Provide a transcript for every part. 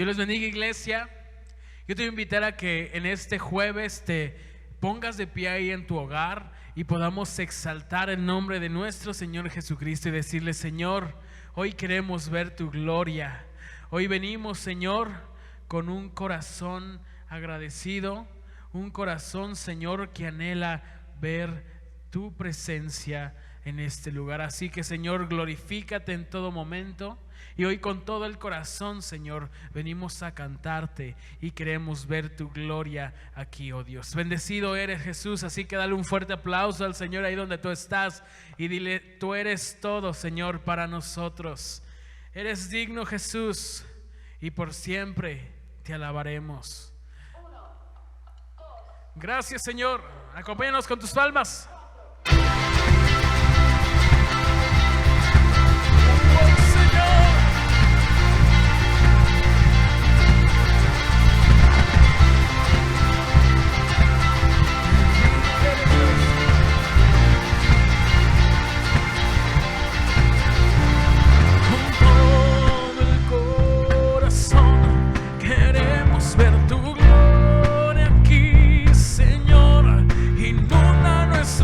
Dios les bendiga, iglesia. Yo te voy a invitar a que en este jueves te pongas de pie ahí en tu hogar y podamos exaltar el nombre de nuestro Señor Jesucristo y decirle: Señor, hoy queremos ver tu gloria. Hoy venimos, Señor, con un corazón agradecido, un corazón, Señor, que anhela ver tu presencia en este lugar. Así que, Señor, glorifícate en todo momento. Y hoy con todo el corazón, Señor, venimos a cantarte y queremos ver tu gloria aquí, oh Dios. Bendecido eres, Jesús, así que dale un fuerte aplauso al Señor ahí donde tú estás y dile: tú eres todo, Señor, para nosotros. Eres digno, Jesús, y por siempre te alabaremos. Gracias, Señor. Acompáñanos con tus palmas.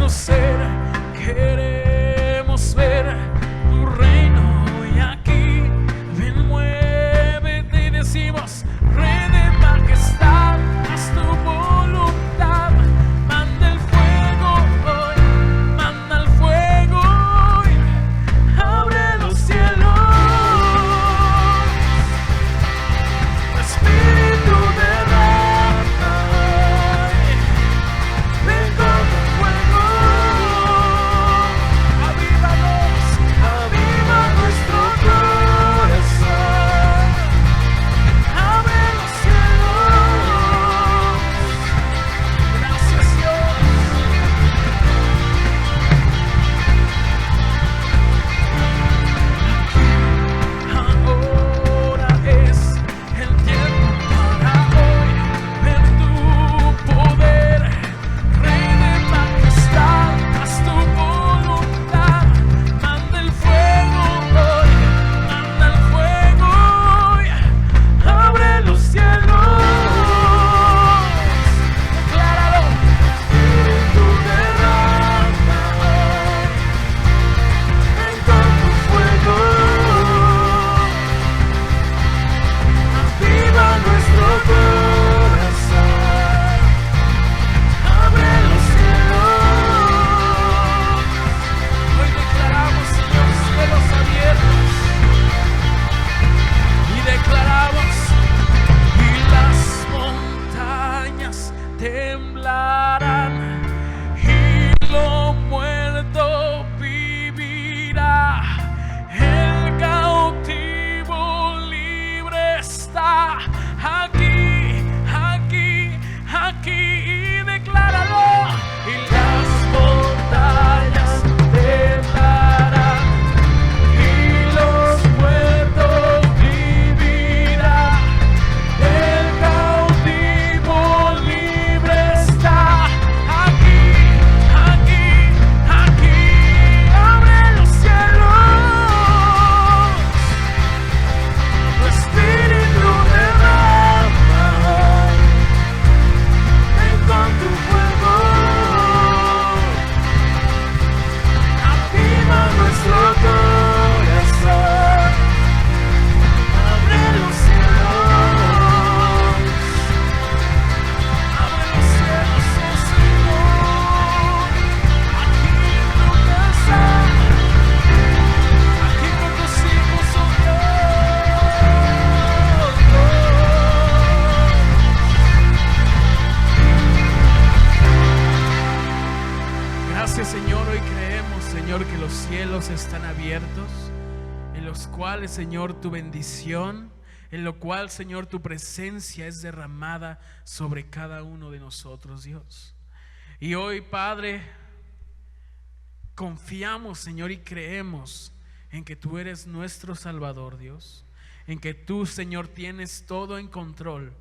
Ser, queremos ver tu reino y aquí ven, muévete y decimos: Rey de majestad, haz tu voluntad, manda el fuego hoy, manda el fuego hoy, abre los cielos, tu espíritu derrama hoy, ven con tu fuego. Están abiertos, en los cuales, Señor, tu bendición, en lo cual, Señor, tu presencia es derramada sobre cada uno de nosotros, Dios. Y hoy, Padre, confiamos, Señor, y creemos en que tú eres nuestro Salvador, Dios, en que tú, Señor, tienes todo en control.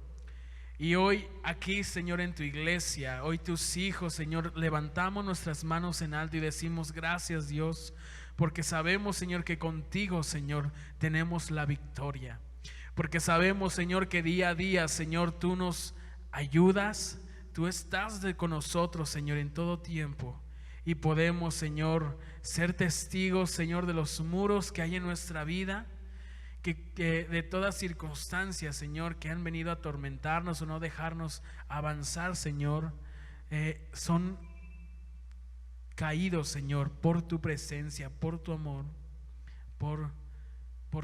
Y hoy aquí, Señor, en tu iglesia, hoy tus hijos, Señor, levantamos nuestras manos en alto y decimos: gracias, Dios, porque sabemos, Señor, que contigo, Señor, tenemos la victoria. porque sabemos, Señor, que día a día, Señor, tú nos ayudas, tú estás con nosotros, Señor, en todo tiempo, y podemos, Señor, ser testigos, Señor, de los muros que hay en nuestra vida, que de todas circunstancias, Señor, que han venido a atormentarnos o no dejarnos avanzar, Señor, son caídos, Señor, por tu presencia, por tu amor, por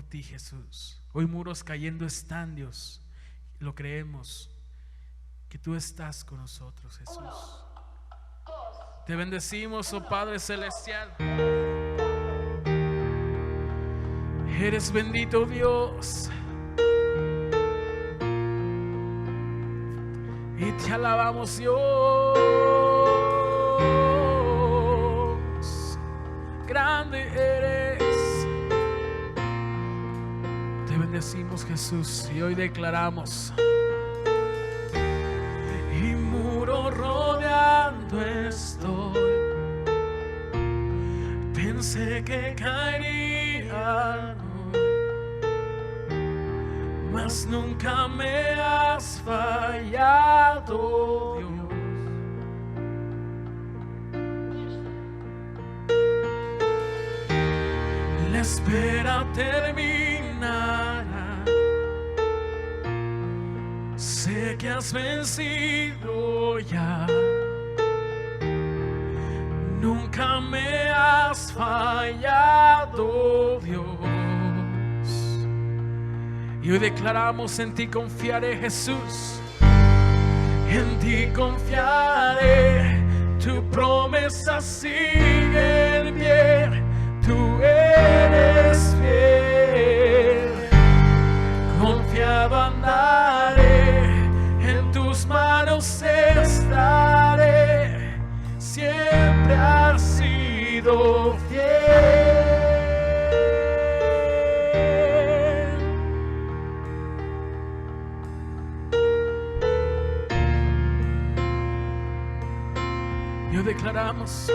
ti, Jesús. Hoy muros cayendo están, Dios, lo creemos, que tú estás con nosotros, Jesús. Te bendecimos, oh Padre Celestial. Eres bendito, Dios, y te alabamos, Dios. Grande eres. Te bendecimos, Jesús, y hoy declaramos: y muro rodeando estoy. Pensé que caería, mas nunca me has fallado, Dios. La espera terminará. Sé que has vencido ya. Nunca me has fallado, Dios. Y hoy declaramos: en ti confiaré, Jesús. En ti confiaré. Tu promesa sigue en pie. Tú eres fiel. Confiado andaré. En tus manos estaré. Siempre has sido fiel. Declaramos: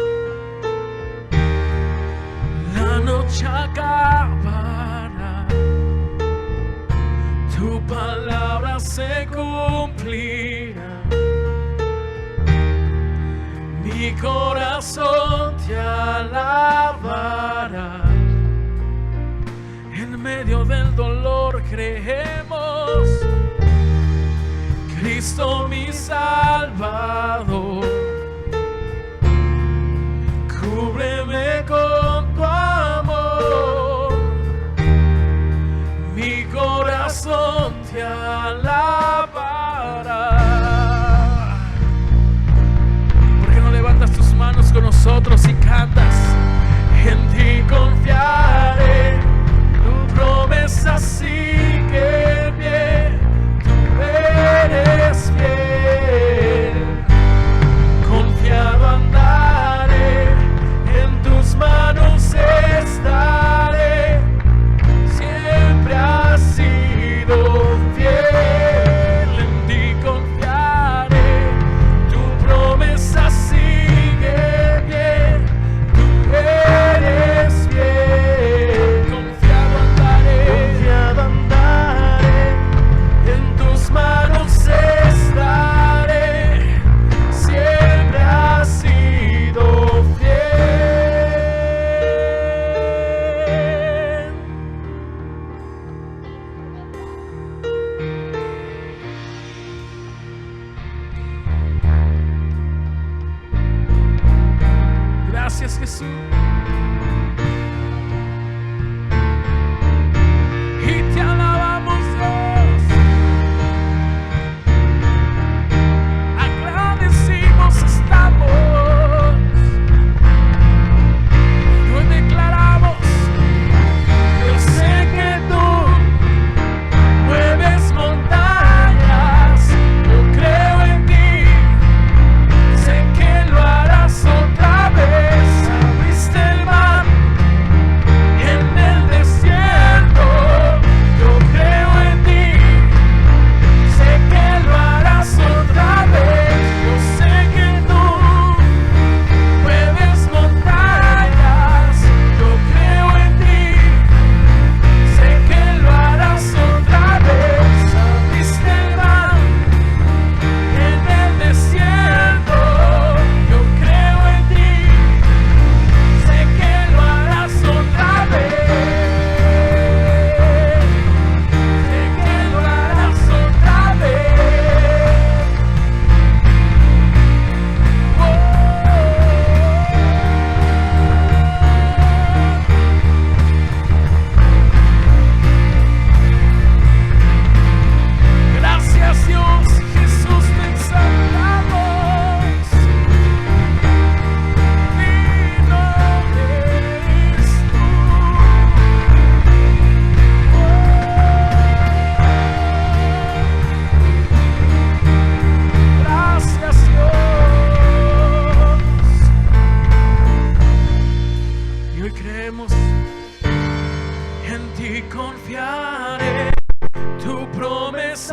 la noche acabará, tu palabra se cumplirá. Mi corazón te alabará. En medio del dolor creemos: Cristo mi Salvador. Cúbreme con tu amor, mi corazón te alabará. ¿Por qué no levantas tus manos con nosotros y cantas? En ti confiaré, tu promesa sigue bien, tú eres fiel, confiado andaré. Manos estaré, siempre has sido fiel. En ti confiaré, tu promesa sigue bien, tú eres fiel. Confiado andaré, en tus manos estaré, siempre has sido fiel. Gracias, Jesús. Y te alabamos, Dios. Agradecimos estamos. Y hoy declaramos: yo sé que tú mueves montañas. Yo creo en ti. Sé que lo harás otra vez. Abriste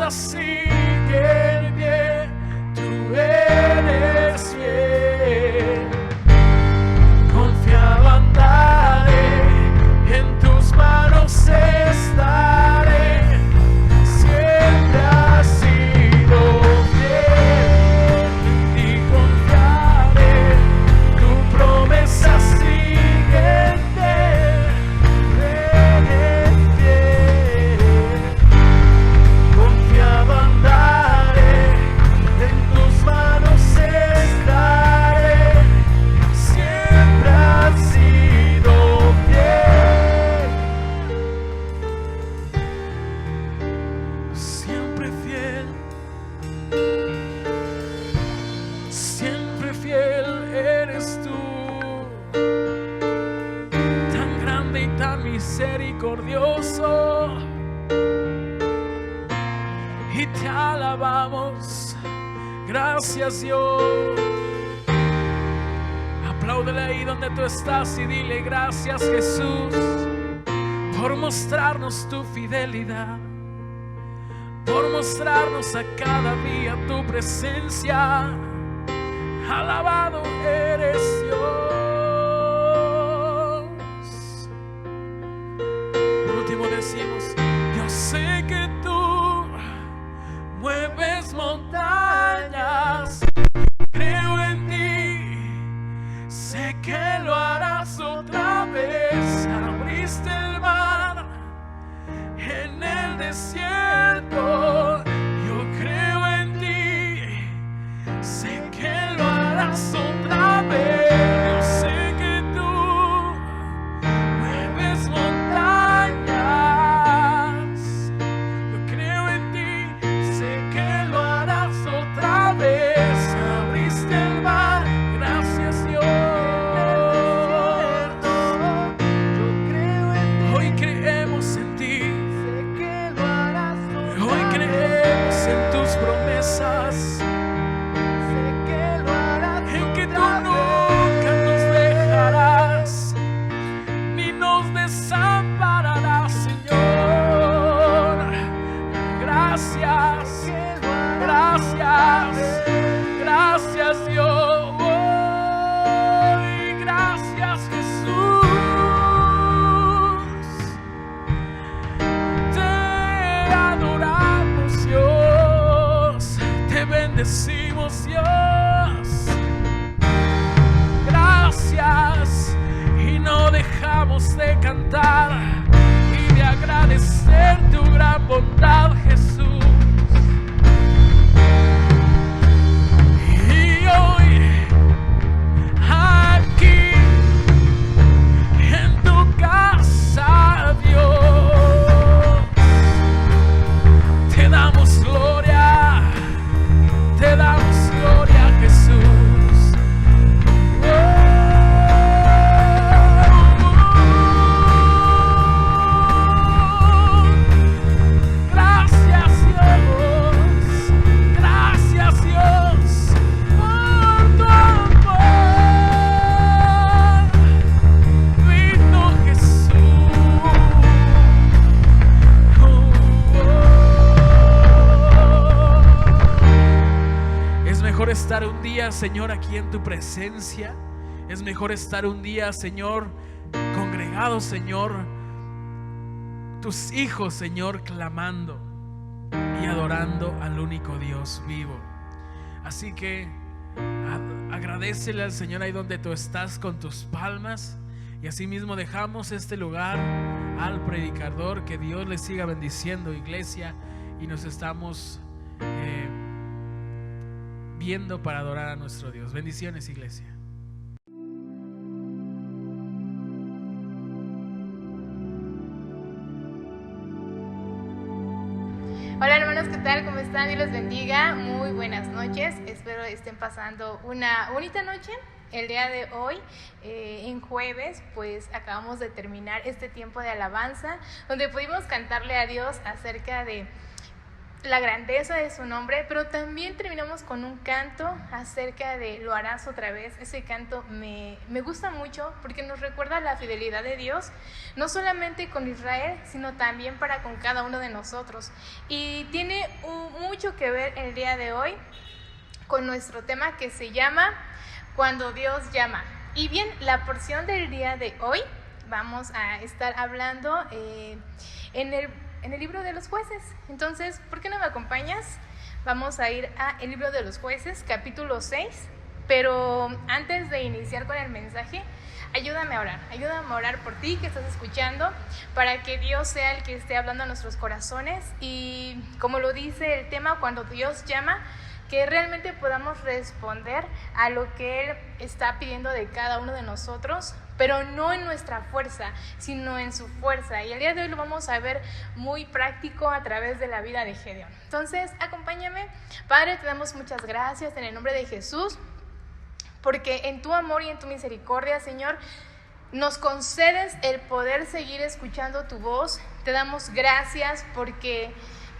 promesas siguen bien, tú eres fiel. Confiado andaré, en tus manos estaré, siempre has sido fiel, en ti confiaré, tu promesa sigue eres fiel. Confiado andaré, en tus manos estaré, siempre has sido fiel, siempre fiel, siempre fiel eres tú, tan grande y tan misericordioso, y te alabamos. Gracias, Dios. Apláudele ahí donde tú estás y dile: gracias, Jesús, por mostrarnos tu fidelidad, por mostrarnos a cada día tu presencia. Alabado eres Dios. Por último decimos: yo sé que tú mueves montañas, creo en ti, sé que lo harás otra vez. Abriste el mar en el desierto, yo creo en ti, sé que lo harás otra vez. Yo sé que tú mueves montañas, yo creo en ti, sé que lo harás otra vez. Abriste el mar, gracias, Dios. Hoy creemos en ti, hoy creemos en tus promesas, en que tú nunca nos dejarás ni nos desampararás, Señor. Gracias, gracias, gracias, Dios. Y gracias, Jesús. Te adoramos, Dios. Te bendecimos, Dios. Gracias, y no dejamos de cantar y de agradecer tu gran bondad, Jesús. Y hoy aquí en tu casa, Dios, te damos gloria, Jesús. Estar un día, Señor, aquí en tu presencia. Es mejor estar un día, Señor, congregados, Señor, tus hijos, Señor, clamando y adorando al único Dios vivo. Así que agradécele al Señor ahí donde tú estás con tus palmas, y así mismo dejamos este lugar al predicador. Que Dios le siga bendiciendo, iglesia, y nos estamos viendo para adorar a nuestro Dios. Bendiciones, iglesia. Hola hermanos, ¿qué tal? ¿Cómo están? Dios los bendiga. Muy buenas noches. Espero estén pasando una bonita noche. El día de hoy, en jueves, pues acabamos de terminar este tiempo de alabanza, donde pudimos cantarle a Dios acerca de la grandeza de su nombre, pero también terminamos con un canto acerca de lo harás otra vez. Ese canto me gusta mucho porque nos recuerda la fidelidad de Dios, no solamente con Israel, sino también para con cada uno de nosotros. Y tiene un mucho que ver el día de hoy con nuestro tema que se llama Cuando Dios llama. Y bien, la porción del día de hoy vamos a estar hablando en el libro de los jueces. Entonces, ¿por qué no me acompañas? Vamos a ir al libro de los jueces, capítulo 6. Pero antes de iniciar con el mensaje, ayúdame a orar por ti que estás escuchando, para que Dios sea el que esté hablando a nuestros corazones y, como lo dice el tema, cuando Dios llama, que realmente podamos responder a lo que Él está pidiendo de cada uno de nosotros, pero no en nuestra fuerza, sino en su fuerza. Y el día de hoy lo vamos a ver muy práctico a través de la vida de Gedeón. Entonces, acompáñame. Padre, te damos muchas gracias en el nombre de Jesús, porque en tu amor y en tu misericordia, Señor, nos concedes el poder seguir escuchando tu voz. Te damos gracias porque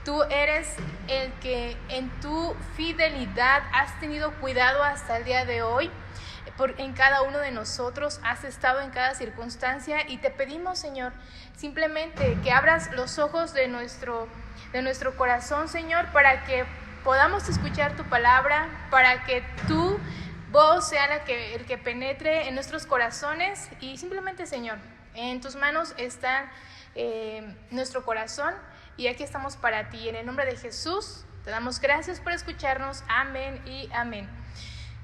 tú eres el que en tu fidelidad has tenido cuidado hasta el día de hoy. En cada uno de nosotros has estado en cada circunstancia y te pedimos, Señor, simplemente que abras los ojos de nuestro corazón, Señor, para que podamos escuchar tu palabra, para que tu voz sea el que penetre en nuestros corazones. Y simplemente, Señor, en tus manos está nuestro corazón y aquí estamos para ti. En el nombre de Jesús te damos gracias por escucharnos. Amén y amén.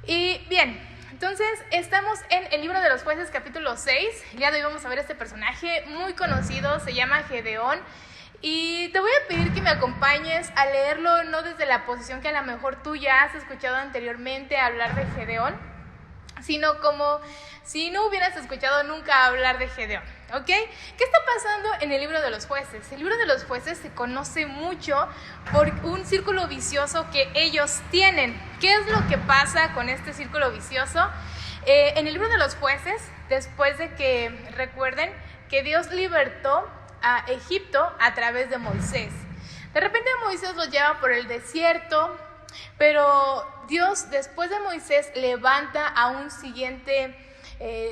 Y bien, entonces estamos en el libro de los jueces, capítulo 6. El día de hoy vamos a ver este personaje muy conocido, se llama Gedeón. Y te voy a pedir que me acompañes a leerlo, no desde la posición que a lo mejor tú ya has escuchado anteriormente hablar de Gedeón, sino como si no hubieras escuchado nunca hablar de Gedeón, ¿ok? ¿Qué está pasando en el libro de los jueces? El libro de los jueces se conoce mucho por un círculo vicioso que ellos tienen. ¿Qué es lo que pasa con este círculo vicioso? En el libro de los jueces, después de que recuerden que Dios libertó a Egipto a través de Moisés. De repente Moisés los lleva por el desierto, pero Dios después de Moisés levanta a un siguiente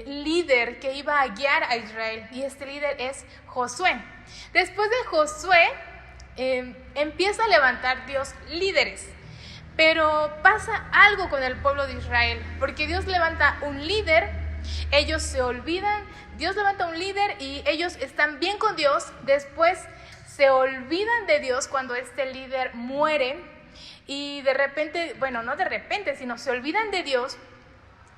líder que iba a guiar a Israel, y este líder es Josué. Después de Josué empieza a levantar Dios líderes, pero pasa algo con el pueblo de Israel, porque Dios levanta un líder, ellos se olvidan. Dios levanta un líder y ellos están bien con Dios, después se olvidan de Dios cuando este líder muere y de repente, bueno, no de repente, sino se olvidan de Dios.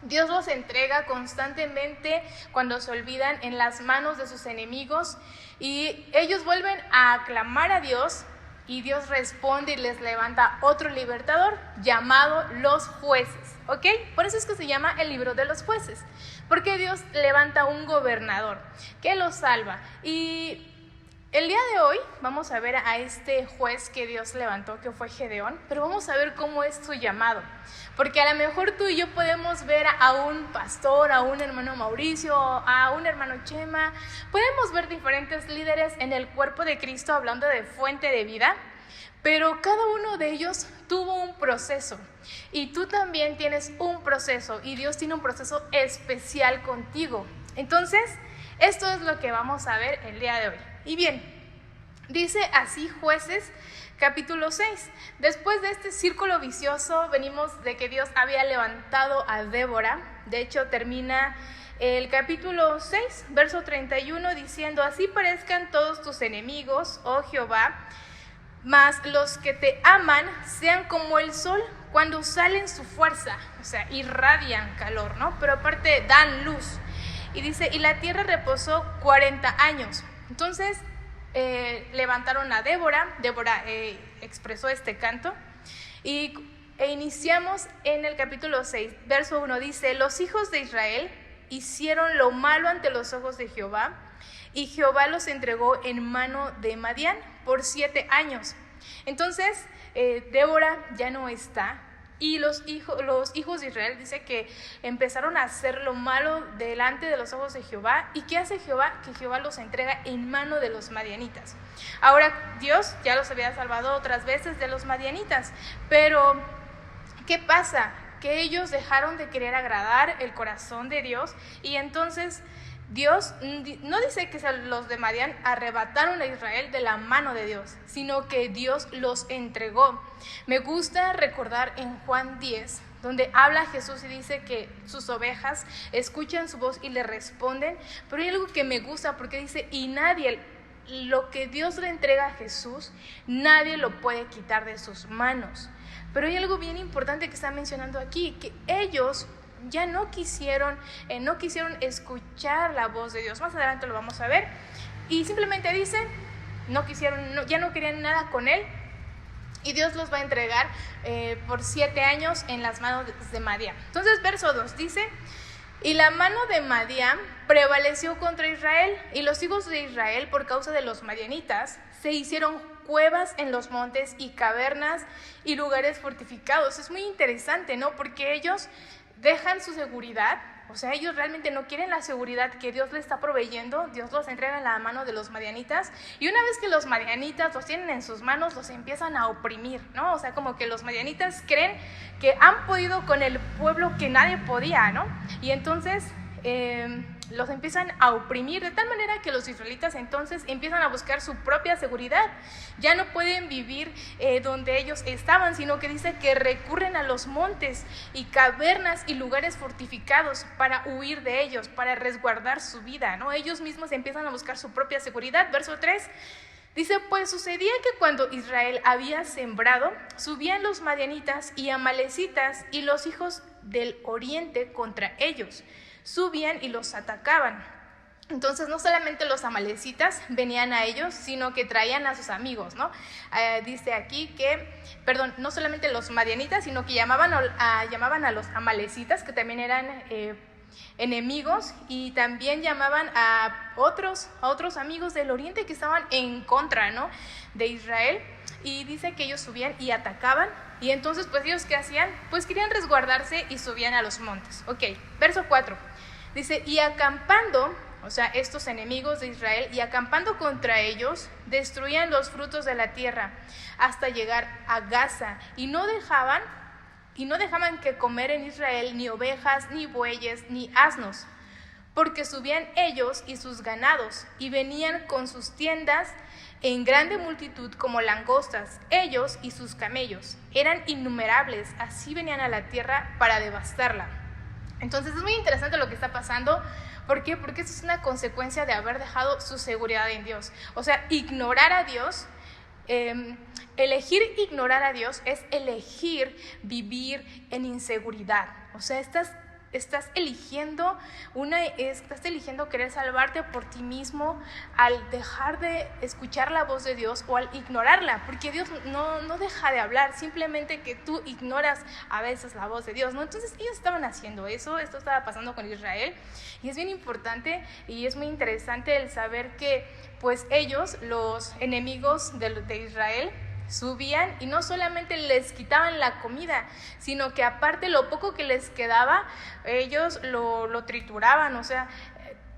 Dios los entrega constantemente cuando se olvidan en las manos de sus enemigos y ellos vuelven a clamar a Dios y Dios responde y les levanta otro libertador llamado los jueces, ¿ok? Por eso es que se llama el libro de los jueces, porque Dios levanta un gobernador que los salva. Y el día de hoy vamos a ver a este juez que Dios levantó, que fue Gedeón, pero vamos a ver cómo es su llamado, porque a lo mejor tú y yo podemos ver a un pastor, a un hermano Mauricio, a un hermano Chema, podemos ver diferentes líderes en el cuerpo de Cristo hablando de fuente de vida, pero cada uno de ellos tuvo un proceso y tú también tienes un proceso y Dios tiene un proceso especial contigo. Entonces, esto es lo que vamos a ver el día de hoy. Y bien, dice así Jueces capítulo 6. Después de este círculo vicioso, venimos de que Dios había levantado a Débora. De hecho, termina el capítulo 6, verso 31, diciendo: así parezcan todos tus enemigos, oh Jehová, mas los que te aman sean como el sol cuando sale en su fuerza. O sea, irradian calor, ¿no? Pero aparte dan luz. Y dice, y la tierra reposó 40 años. Entonces levantaron a Débora. Débora expresó este canto. E iniciamos en el capítulo 6, verso 1. Dice, los hijos de Israel hicieron lo malo ante los ojos de Jehová, y Jehová los entregó en mano de Madián por 7 años. Entonces Débora ya no está. Y los hijos de Israel dice que empezaron a hacer lo malo delante de los ojos de Jehová. ¿Y qué hace Jehová? Que Jehová los entrega en mano de los madianitas. Ahora Dios ya los había salvado otras veces de los madianitas, pero ¿qué pasa? Que ellos dejaron de querer agradar el corazón de Dios y entonces Dios no dice que los de Madián arrebataron a Israel de la mano de Dios, sino que Dios los entregó. Me gusta recordar en Juan 10, donde habla Jesús y dice que sus ovejas escuchan su voz y le responden, pero hay algo que me gusta porque dice, y nadie, lo que Dios le entrega a Jesús, nadie lo puede quitar de sus manos. Pero hay algo bien importante que está mencionando aquí, que ellos ya no quisieron escuchar la voz de Dios. Más adelante lo vamos a ver. Y simplemente dice, ya no querían nada con él. Y Dios los va a entregar por 7 años en las manos de Madián. Entonces, verso 2 dice, y la mano de Madián prevaleció contra Israel, y los hijos de Israel, por causa de los madianitas, se hicieron cuevas en los montes y cavernas y lugares fortificados. Es muy interesante, ¿no? Porque ellos dejan su seguridad, o sea, ellos realmente no quieren la seguridad que Dios les está proveyendo. Dios los entrega en la mano de los madianitas, y una vez que los madianitas los tienen en sus manos, los empiezan a oprimir, ¿no? O sea, como que los madianitas creen que han podido con el pueblo que nadie podía, ¿no? Y entonces los empiezan a oprimir de tal manera que los israelitas entonces empiezan a buscar su propia seguridad. Ya no pueden vivir donde ellos estaban, sino que dice que recurren a los montes y cavernas y lugares fortificados para huir de ellos, para resguardar su vida, ¿no? Ellos mismos empiezan a buscar su propia seguridad. Verso 3 dice, pues sucedía que cuando Israel había sembrado, subían los madianitas y amalecitas y los hijos del oriente contra ellos. Subían y los atacaban. Entonces no solamente los amalecitas venían a ellos, sino que traían a sus amigos, ¿no? Dice aquí que, no solamente los madianitas, sino que llamaban a los amalecitas, que también eran enemigos, y también llamaban a otros amigos del oriente que estaban en contra, ¿no?, de Israel. Y dice que ellos subían y atacaban. Y entonces, pues, ¿ellos qué hacían? Pues querían resguardarse y subían a los montes. Ok, verso 4. Dice, y acampando, o sea, estos enemigos de Israel, y acampando contra ellos, destruían los frutos de la tierra hasta llegar a Gaza, y no dejaban que comer en Israel ni ovejas, ni bueyes, ni asnos, porque subían ellos y sus ganados, y venían con sus tiendas en grande multitud como langostas, ellos y sus camellos. Eran innumerables, así venían a la tierra para devastarla. Entonces es muy interesante lo que está pasando. ¿Por qué? Porque esto es una consecuencia de haber dejado su seguridad en Dios. O sea, ignorar a Dios, elegir ignorar a Dios es elegir vivir en inseguridad. O sea, estás eligiendo querer salvarte por ti mismo al dejar de escuchar la voz de Dios o al ignorarla, porque Dios no deja de hablar, simplemente que tú ignoras a veces la voz de Dios, ¿no? Entonces ellos estaban haciendo eso. Esto estaba pasando con Israel, y es bien importante y es muy interesante el saber que pues ellos, los enemigos de Israel, subían y no solamente les quitaban la comida, sino que aparte lo poco que les quedaba, ellos lo trituraban. O sea,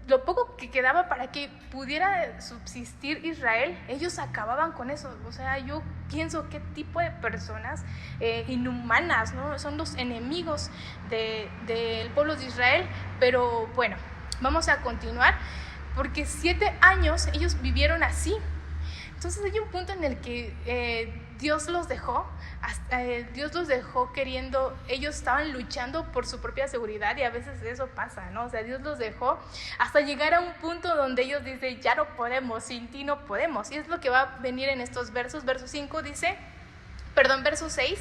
lo poco que quedaba para que pudiera subsistir Israel, ellos acababan con eso. O sea, yo pienso qué tipo de personas inhumanas, ¿no? Son los enemigos del pueblo de Israel. Pero bueno, vamos a continuar, porque 7 años ellos vivieron así. Entonces hay un punto en el que Dios los dejó queriendo, ellos estaban luchando por su propia seguridad, y a veces eso pasa, ¿no? O sea, Dios los dejó hasta llegar a un punto donde ellos dicen, ya no podemos, sin ti no podemos. Y es lo que va a venir en estos versos. Verso 6.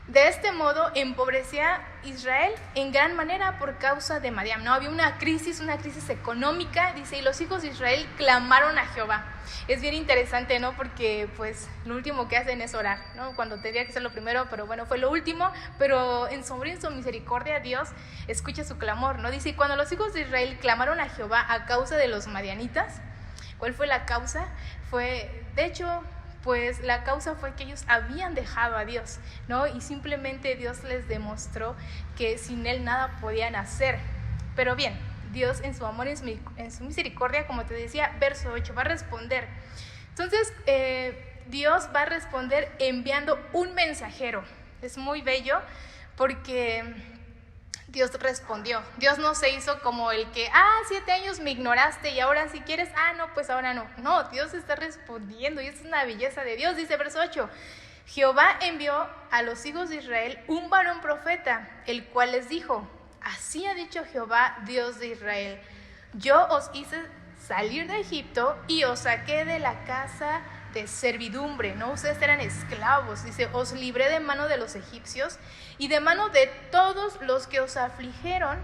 De este modo empobrecía Israel en gran manera por causa de Madián, ¿no? Había una crisis económica, dice, y los hijos de Israel clamaron a Jehová. Es bien interesante, ¿no? Porque pues lo último que hacen es orar, ¿no? Cuando tendría que ser lo primero, pero bueno, fue lo último. Pero en su misericordia Dios escucha su clamor, ¿no? Dice, y cuando los hijos de Israel clamaron a Jehová a causa de los madianitas, ¿cuál fue la causa? Pues la causa fue que ellos habían dejado a Dios, ¿no? Y simplemente Dios les demostró que sin Él nada podían hacer. Pero bien, Dios en su amor, en su misericordia, como te decía, verso 8, va a responder. Entonces, Dios va a responder enviando un mensajero. Es muy bello porque Dios respondió. Dios no se hizo como el que, 7 años me ignoraste y ahora si quieres, no, pues ahora no. No, Dios está respondiendo y es una belleza de Dios. Dice verso 8, Jehová envió a los hijos de Israel un varón profeta, el cual les dijo, así ha dicho Jehová, Dios de Israel, yo os hice salir de Egipto y os saqué de la casa de servidumbre, ¿no? Ustedes eran esclavos, dice, os libré de mano de los egipcios y de mano de todos los que os afligieron,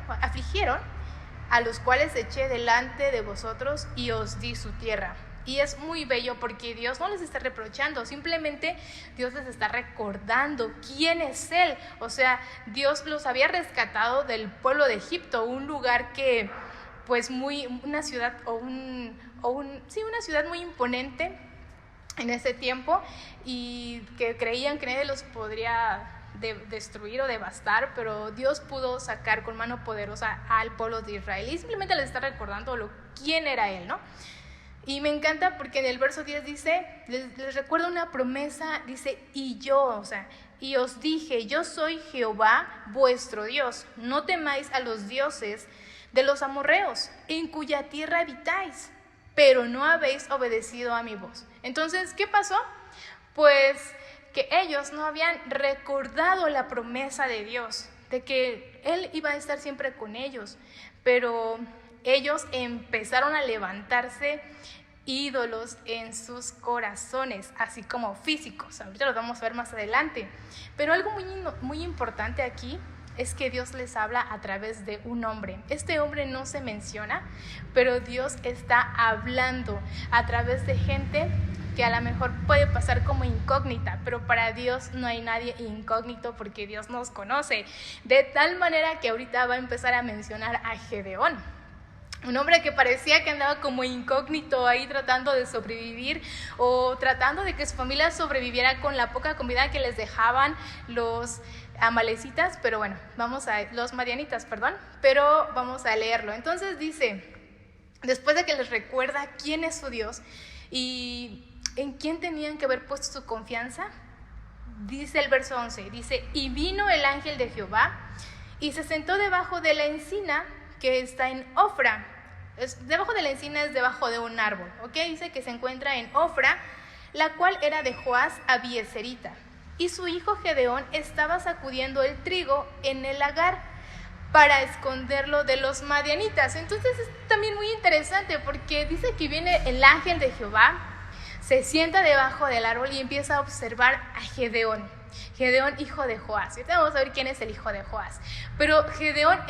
a los cuales eché delante de vosotros y os di su tierra. Y es muy bello porque Dios no les está reprochando, simplemente Dios les está recordando quién es Él. O sea, Dios los había rescatado del pueblo de Egipto, un lugar que, pues una ciudad una ciudad muy imponente en ese tiempo y que creían que nadie los podría destruir o devastar, pero Dios pudo sacar con mano poderosa al pueblo de Israel y simplemente les está recordando quién era Él, ¿no? Y me encanta porque en el verso 10 dice, les recuerda una promesa, dice, y os dije, yo soy Jehová vuestro Dios, no temáis a los dioses de los amorreos, en cuya tierra habitáis, pero no habéis obedecido a mi voz. Entonces, ¿qué pasó? Pues que ellos no habían recordado la promesa de Dios, de que Él iba a estar siempre con ellos, pero ellos empezaron a levantarse ídolos en sus corazones, así como físicos. Ahorita los vamos a ver más adelante. Pero algo muy importante aquí es que Dios les habla a través de un hombre. Este hombre no se menciona, pero Dios está hablando a través de gente que a lo mejor puede pasar como incógnita, pero para Dios no hay nadie incógnito porque Dios nos conoce. De tal manera que ahorita va a empezar a mencionar a Gedeón. Un hombre que parecía que andaba como incógnito ahí tratando de sobrevivir o tratando de que su familia sobreviviera con la poca comida que les dejaban los amalecitas, pero bueno, los madianitas, pero vamos a leerlo. Entonces dice, después de que les recuerda quién es su Dios y en quién tenían que haber puesto su confianza, dice el verso 11, dice, y vino el ángel de Jehová y se sentó debajo de la encina que está en Ofra. Debajo de la encina es debajo de un árbol, ¿ok? Dice que se encuentra en Ofra, la cual era de Joás Abieserita. Y su hijo Gedeón estaba sacudiendo el trigo en el lagar para esconderlo de los madianitas. Entonces es también muy interesante porque dice que viene el ángel de Jehová, se sienta debajo del árbol y empieza a observar a Gedeón. Gedeón, hijo de Joás. Ahorita vamos a ver quién es el hijo de Joás. Pero Gedeón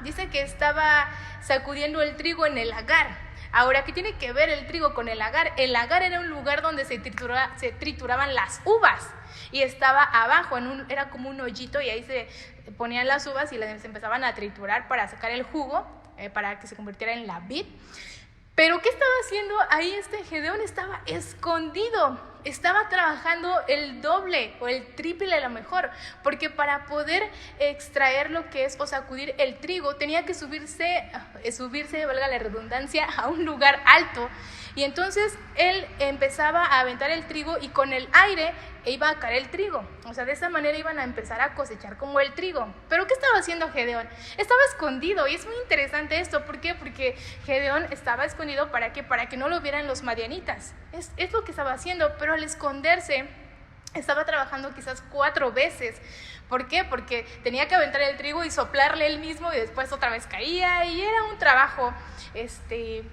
dice que estaba sacudiendo el trigo en el lagar. Ahora, ¿qué tiene que ver el trigo con el lagar? El lagar era un lugar donde se trituraban las uvas y estaba abajo, era como un hoyito y ahí se ponían las uvas y las empezaban a triturar para sacar el jugo, para que se convirtiera en la vid. Pero ¿qué estaba haciendo ahí Gedeón? Estaba escondido, estaba trabajando el doble o el triple a lo mejor, porque para poder extraer lo que es o sacudir el trigo tenía que subirse, valga la redundancia, a un lugar alto. Y entonces él empezaba a aventar el trigo y con el aire iba a caer el trigo. O sea, de esa manera iban a empezar a cosechar como el trigo. ¿Pero qué estaba haciendo Gedeón? Estaba escondido y es muy interesante esto. ¿Por qué? Porque Gedeón estaba escondido ¿para qué? Para que no lo vieran los madianitas. Es lo que estaba haciendo, pero al esconderse estaba trabajando quizás 4 veces. ¿Por qué? Porque tenía que aventar el trigo y soplarle él mismo y después otra vez caía y era un trabajo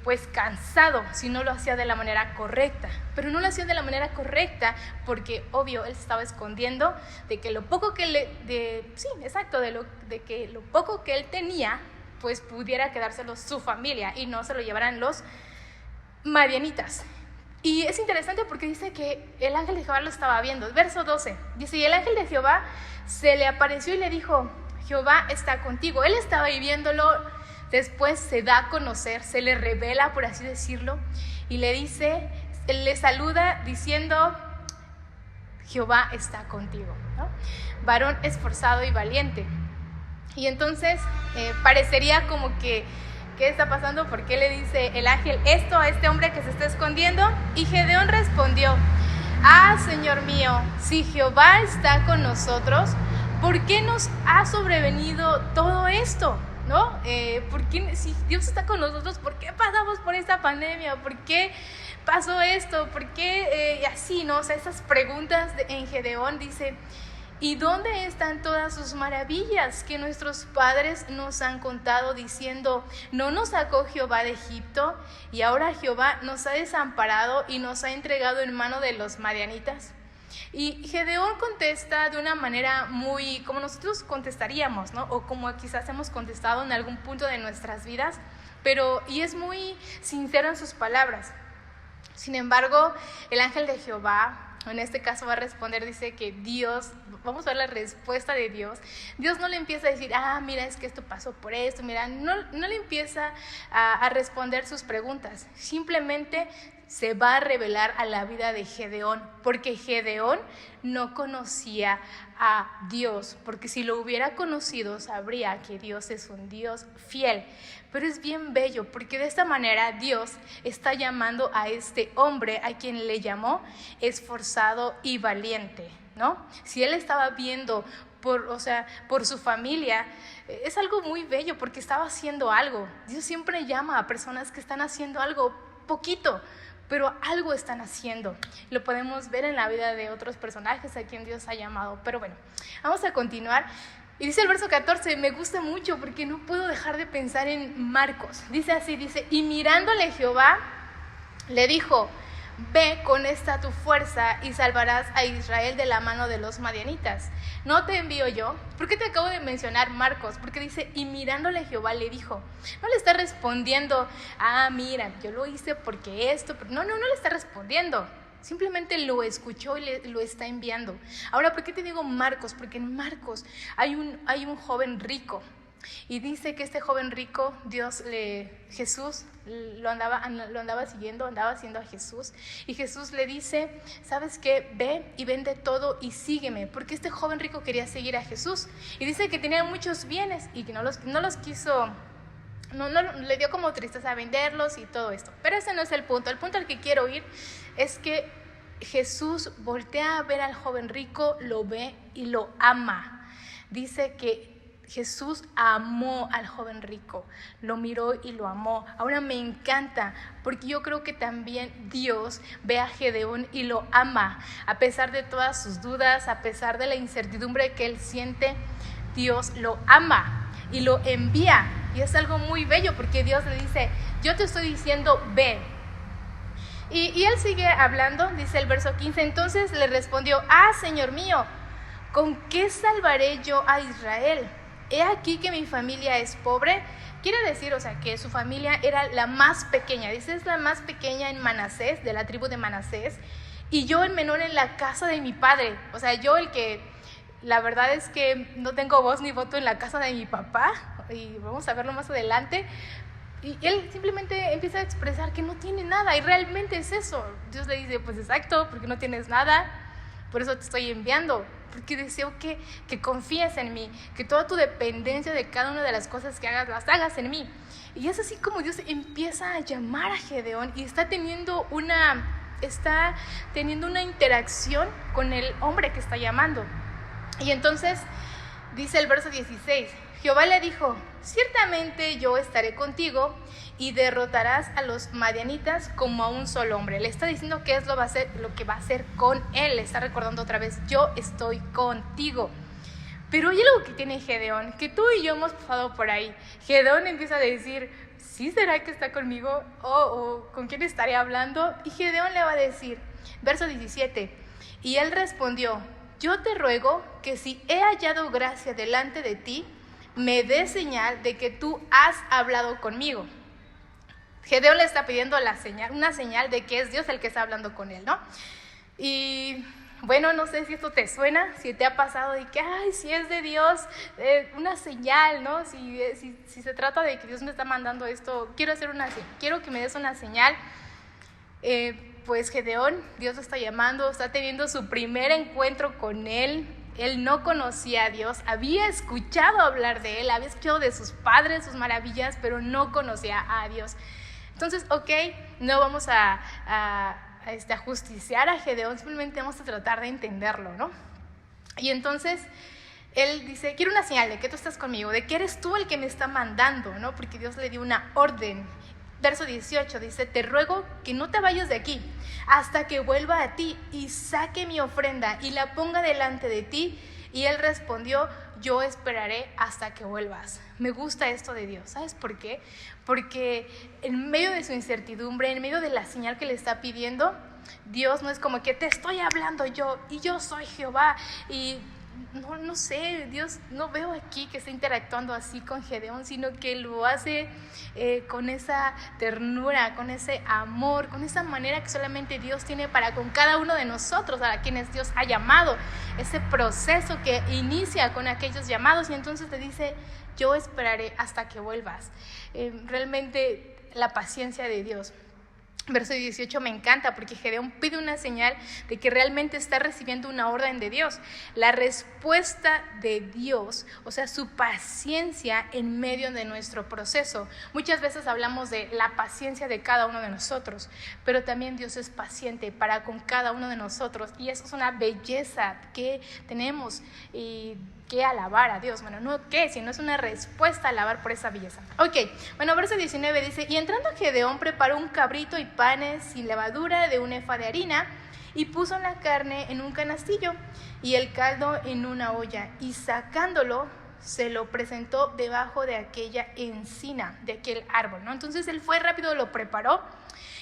pues cansado si no lo hacía de la manera correcta. Pero no lo hacía de la manera correcta porque obvio él se estaba escondiendo de que lo poco que de que lo poco que él tenía pues pudiera quedárselo su familia y no se lo llevaran los madianitas. Y es interesante porque dice que el ángel de Jehová lo estaba viendo. Verso 12, dice, y el ángel de Jehová se le apareció y le dijo, Jehová está contigo. Él estaba ahí viéndolo, después se da a conocer, se le revela, por así decirlo, y le saluda diciendo, Jehová está contigo, ¿no? Varón esforzado y valiente. Y entonces parecería como que, ¿qué está pasando? ¿Por qué le dice el ángel esto a este hombre que se está escondiendo? Y Gedeón respondió, Señor mío, si Jehová está con nosotros, ¿por qué nos ha sobrevenido todo esto? ¿No? ¿Por qué, si Dios está con nosotros, por qué pasamos por esta pandemia? ¿Por qué pasó esto? ¿Por qué? Y así, ¿no? O sea, esas preguntas en Gedeón dice, ¿y dónde están todas sus maravillas que nuestros padres nos han contado diciendo, no nos sacó Jehová de Egipto y ahora Jehová nos ha desamparado y nos ha entregado en mano de los madianitas? Y Gedeón contesta de una manera muy como nosotros contestaríamos, ¿no? O como quizás hemos contestado en algún punto de nuestras vidas, y es muy sincero en sus palabras. Sin embargo, el ángel de Jehová, en este caso va a responder, dice que Dios, vamos a ver la respuesta de Dios. Dios no le empieza a decir, mira, es que esto pasó por esto, mira, no le empieza a responder sus preguntas. Simplemente se va a revelar a la vida de Gedeón, porque Gedeón no conocía a Dios, porque si lo hubiera conocido sabría que Dios es un Dios fiel. Pero es bien bello, porque de esta manera Dios está llamando a este hombre, a quien le llamó esforzado y valiente, ¿no? Si él estaba viendo por su familia, es algo muy bello, porque estaba haciendo algo. Dios siempre llama a personas que están haciendo algo poquito, pero algo están haciendo. Lo podemos ver en la vida de otros personajes a quien Dios ha llamado. Pero bueno, vamos a continuar. Y dice el verso 14, me gusta mucho porque no puedo dejar de pensar en Marcos. Dice así, y mirándole Jehová, le dijo, ve con esta tu fuerza y salvarás a Israel de la mano de los madianitas. ¿No te envío yo? ¿Por qué te acabo de mencionar Marcos? Porque dice, y mirándole Jehová le dijo. No le está respondiendo, mira, yo lo hice porque esto. No le está respondiendo. Simplemente lo escuchó y lo está enviando. Ahora, ¿por qué te digo Marcos? Porque en Marcos hay un joven rico. Y dice que este joven rico, Jesús lo andaba siguiendo, andaba siguiendo a Jesús. Y Jesús le dice, ¿sabes qué? Ve y vende todo y sígueme. Porque este joven rico quería seguir a Jesús. Y dice que tenía muchos bienes y que no los quiso, le dio como tristeza venderlos y todo esto. Pero ese no es el punto. El punto al que quiero ir es que Jesús voltea a ver al joven rico, lo ve y lo ama. Dice que Jesús amó al joven rico, lo miró y lo amó. Ahora me encanta, porque yo creo que también Dios ve a Gedeón y lo ama. A pesar de todas sus dudas, a pesar de la incertidumbre que él siente, Dios lo ama y lo envía. Y es algo muy bello, porque Dios le dice, yo te estoy diciendo, ve. Y él sigue hablando, dice el verso 15, entonces le respondió, Señor mío, ¿con qué salvaré yo a Israel? He aquí que mi familia es pobre. Quiere decir, que su familia era la más pequeña. Dice, es la más pequeña en Manasés, de la tribu de Manasés, y yo el menor en la casa de mi padre. Yo el que, la verdad es que no tengo voz ni voto en la casa de mi papá, y vamos a verlo más adelante. Y él simplemente empieza a expresar que no tiene nada, y realmente es eso. Dios le dice, pues exacto, porque no tienes nada, por eso te estoy enviando. Porque deseo que confíes en mí, que toda tu dependencia de cada una de las cosas que hagas, las hagas en mí. Y es así como Dios empieza a llamar a Gedeón y está teniendo una interacción con el hombre que está llamando. Y entonces dice el verso 16, Jehová le dijo, ciertamente yo estaré contigo y derrotarás a los madianitas como a un solo hombre. Le está diciendo qué es lo que va a hacer con él. Le está recordando otra vez, yo estoy contigo. Pero hay algo que tiene Gedeón, que tú y yo hemos pasado por ahí. Gedeón empieza a decir, ¿sí será que está conmigo? ¿O con quién estaré hablando? Y Gedeón le va a decir, verso 17, y él respondió, yo te ruego que si he hallado gracia delante de ti, me des señal de que tú has hablado conmigo. Gedeón le está pidiendo una señal de que es Dios el que está hablando con él, ¿no? Y bueno, no sé si esto te suena, si te ha pasado de que, si es de Dios, una señal, ¿no? Si se trata de que Dios me está mandando esto, quiero que me des una señal. Pues Gedeón, Dios lo está llamando, está teniendo su primer encuentro con él. Él no conocía a Dios, había escuchado hablar de él, había escuchado de sus padres, sus maravillas, pero no conocía a Dios. Entonces, no vamos a justiciar a Gedeón, simplemente vamos a tratar de entenderlo, ¿no? Y entonces él dice, quiero una señal de que tú estás conmigo, de que eres tú el que me está mandando, ¿no? Porque Dios le dio una orden. Verso 18 dice, te ruego que no te vayas de aquí hasta que vuelva a ti y saque mi ofrenda y la ponga delante de ti. Y él respondió, yo esperaré hasta que vuelvas. Me gusta esto de Dios. ¿Sabes por qué? Porque en medio de su incertidumbre, en medio de la señal que le está pidiendo, Dios no es como que te estoy hablando yo y yo soy Jehová y no sé, Dios no veo aquí que esté interactuando así con Gedeón, sino que lo hace con esa ternura, con ese amor, con esa manera que solamente Dios tiene para con cada uno de nosotros, a quienes Dios ha llamado, ese proceso que inicia con aquellos llamados y entonces te dice, yo esperaré hasta que vuelvas. Realmente la paciencia de Dios. Verso 18 me encanta porque Gedeón pide una señal de que realmente está recibiendo una orden de Dios. La respuesta de Dios, o sea, su paciencia en medio de nuestro proceso. Muchas veces hablamos de la paciencia de cada uno de nosotros, pero también Dios es paciente para con cada uno de nosotros y eso es una belleza que tenemos y que alabar a Dios. Bueno, no que, sino es una respuesta a alabar por esa belleza. Ok, bueno, verso 19 dice, y entrando Gedeón preparó un cabrito y panes sin levadura de un efa de harina y puso la carne en un canastillo y el caldo en una olla y sacándolo se lo presentó debajo de aquella encina, de aquel árbol, ¿no? Entonces él fue rápido, lo preparó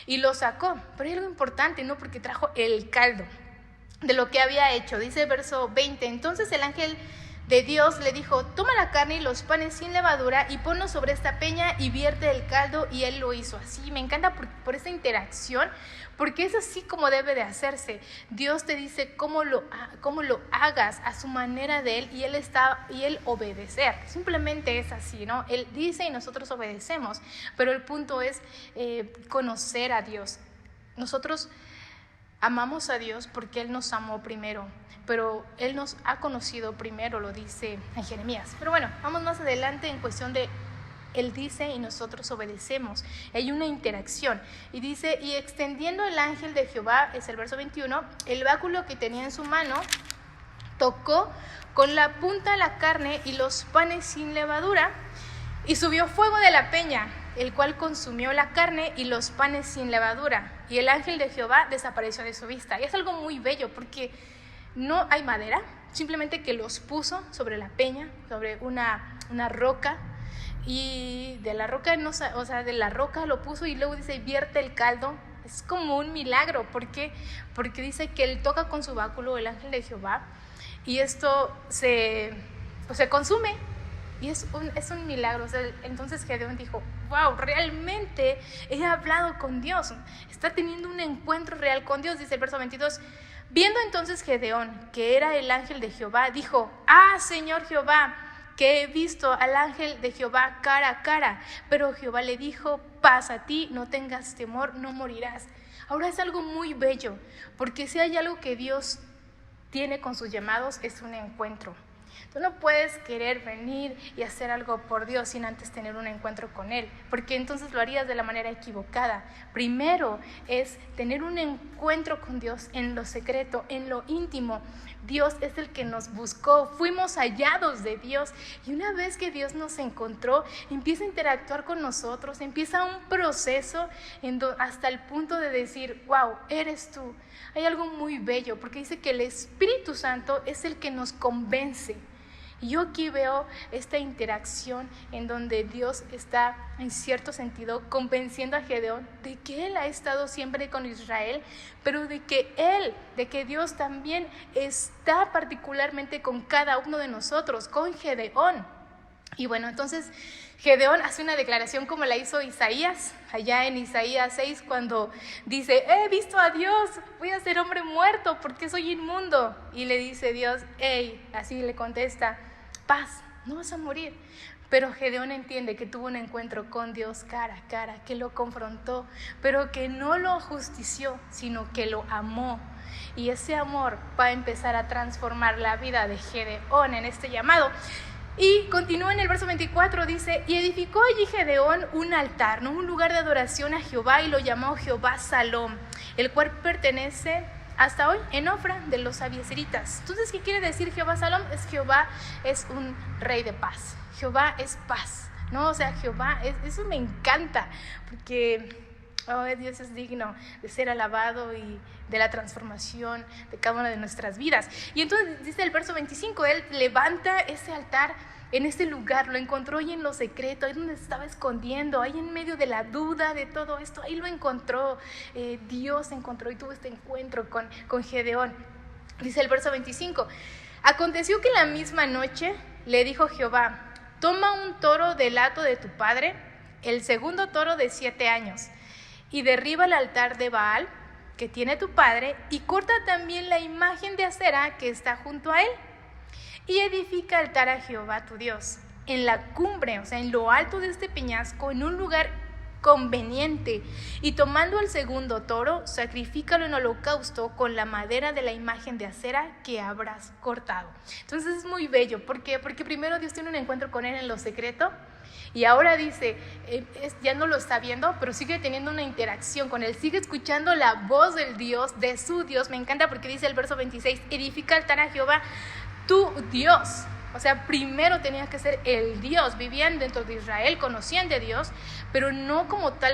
y lo sacó, pero hay algo importante, ¿no? Porque trajo el caldo de lo que había hecho. Dice verso 20, entonces el ángel de Dios le dijo, toma la carne y los panes sin levadura y ponlos sobre esta peña y vierte el caldo, y él lo hizo así. Me encanta por esta interacción, porque es así como debe de hacerse. Dios te dice cómo lo hagas a su manera de él y él obedecer. Simplemente es así, ¿no? Él dice y nosotros obedecemos, pero el punto es conocer a Dios. Nosotros amamos a Dios porque Él nos amó primero, pero Él nos ha conocido primero, lo dice en Jeremías. Pero bueno, vamos más adelante en cuestión de Él dice y nosotros obedecemos. Hay una interacción. Y dice, y extendiendo el ángel de Jehová, es el verso 21, el báculo que tenía en su mano, tocó con la punta la carne y los panes sin levadura, y subió fuego de la peña, el cual consumió la carne y los panes sin levadura, y el ángel de Jehová desapareció de su vista. Y es algo muy bello porque no hay madera, simplemente que los puso sobre la peña, sobre una roca, y de la roca, de la roca lo puso y luego dice, vierte el caldo. Es como un milagro, ¿por qué? Porque dice que él toca con su báculo, el ángel de Jehová, y esto se consume. Y es un milagro. O sea, entonces Gedeón dijo, wow, realmente he hablado con Dios. Está teniendo un encuentro real con Dios, dice el verso 22. Viendo entonces Gedeón que era el ángel de Jehová, dijo, Señor Jehová, que he visto al ángel de Jehová cara a cara. Pero Jehová le dijo, paz a ti, no tengas temor, no morirás. Ahora es algo muy bello, porque si hay algo que Dios tiene con sus llamados, es un encuentro. Tú no puedes querer venir y hacer algo por Dios sin antes tener un encuentro con Él, porque entonces lo harías de la manera equivocada. Primero es tener un encuentro con Dios en lo secreto, en lo íntimo. Dios es el que nos buscó, fuimos hallados de Dios, y una vez que Dios nos encontró, empieza a interactuar con nosotros, empieza un proceso hasta el punto de decir, wow, eres tú. Hay algo muy bello, porque dice que el Espíritu Santo es el que nos convence. Y yo aquí veo esta interacción en donde Dios está, en cierto sentido, convenciendo a Gedeón de que él ha estado siempre con Israel, pero de que Dios también está particularmente con cada uno de nosotros, con Gedeón. Y bueno, entonces Gedeón hace una declaración como la hizo Isaías, allá en Isaías 6, cuando dice, he visto a Dios, voy a ser hombre muerto porque soy inmundo. Y le dice Dios, así le contesta, paz, no vas a morir. Pero Gedeón entiende que tuvo un encuentro con Dios cara a cara, que lo confrontó, pero que no lo justició, sino que lo amó. Y ese amor va a empezar a transformar la vida de Gedeón en este llamado. Y continúa en el verso 24, dice, y edificó allí Gedeón un altar, ¿no? Un lugar de adoración a Jehová, y lo llamó Jehová Salom, el cual pertenece hasta hoy en Ofra de los abiezeritas. Entonces, ¿qué quiere decir Jehová Salom? Jehová es un rey de paz. Jehová es paz, ¿no? O sea, Jehová, eso me encanta, porque Dios es digno de ser alabado y de la transformación de cada una de nuestras vidas. Y entonces dice el verso 25, Él levanta ese altar en este lugar, lo encontró ahí en lo secreto, ahí donde se estaba escondiendo, ahí en medio de la duda de todo esto, ahí lo encontró, Dios encontró y tuvo este encuentro con Gedeón. Dice el verso 25, aconteció que la misma noche le dijo Jehová, toma un toro del hato de tu padre, el segundo toro de 7 años, y derriba el altar de Baal que tiene tu padre, y corta también la imagen de acera que está junto a él, y edifica altar a Jehová tu Dios, en la cumbre, o sea, en lo alto de este peñasco, en un lugar conveniente, y tomando el segundo toro, sacrifícalo en holocausto con la madera de la imagen de acera que habrás cortado. Entonces es muy bello, ¿por qué? Porque primero Dios tiene un encuentro con él en lo secreto, y ahora dice, ya no lo está viendo, pero sigue teniendo una interacción con él, sigue escuchando la voz del Dios, de su Dios. Me encanta porque dice el verso 26, edifica altar a Jehová, tu Dios. O sea, primero tenía que ser el Dios. Vivían dentro de Israel, conocían de Dios, pero no como tal